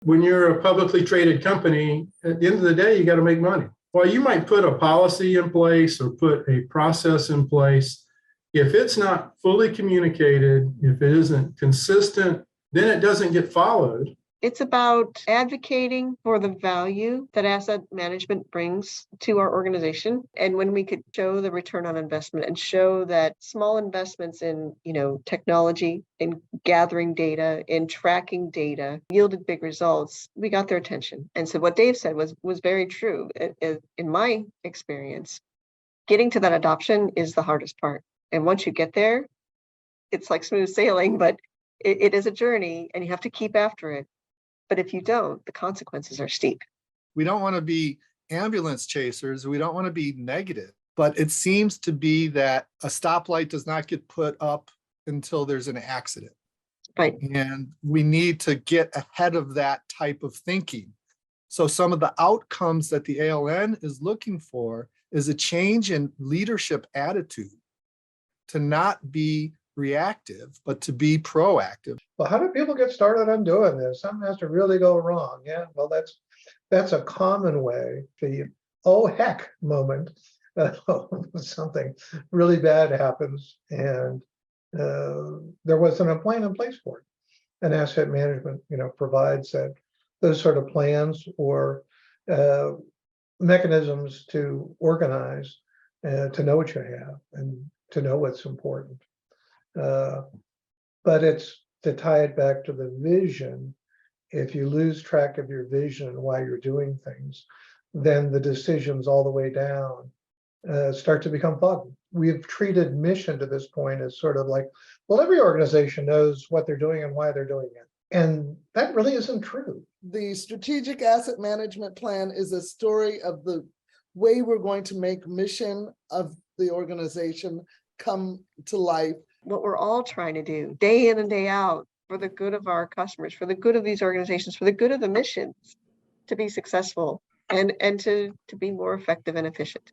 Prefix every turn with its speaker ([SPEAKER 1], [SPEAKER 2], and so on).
[SPEAKER 1] When you're a publicly traded company, at the end of the day, you got to make money. While you might put a policy in place or put a process in place, if it's not fully communicated, if it isn't consistent, then it doesn't get followed.
[SPEAKER 2] It's about advocating for the value that asset management brings to our organization. And when we could show the return on investment and show that small investments in, technology, in gathering data, in tracking data yielded big results, we got their attention. And so what Dave said was very true. In my experience, getting to that adoption is the hardest part. And once you get there, it's like smooth sailing, but it is a journey and you have to keep after it. But if you don't, the consequences are steep.
[SPEAKER 3] We don't want to be ambulance chasers. We don't want to be negative. But it seems to be that a stoplight does not get put up until there's an accident.
[SPEAKER 2] Right.
[SPEAKER 3] And we need to get ahead of that type of thinking. So some of the outcomes that the ALN is looking for is a change in leadership attitude to not be reactive, but to be proactive.
[SPEAKER 4] Well, how do people get started on doing this? Something has to really go wrong. Yeah, well, that's a common way. The oh heck moment. Something really bad happens, and there wasn't a plan in place for it. And asset management, provides those sort of plans or mechanisms to organize, to know what you have and to know what's important. But it's to tie it back to the vision. If you lose track of your vision while you're doing things, then the decisions all the way down start to become foggy. We've treated mission to this point as sort of like, well, every organization knows what they're doing and why they're doing it. And that really isn't true.
[SPEAKER 5] The strategic asset management plan is a story of the way we're going to make mission of the organization come to life.
[SPEAKER 2] What we're all trying to do day in and day out for the good of our customers, for the good of these organizations, for the good of the missions, to be successful and to be more effective and efficient.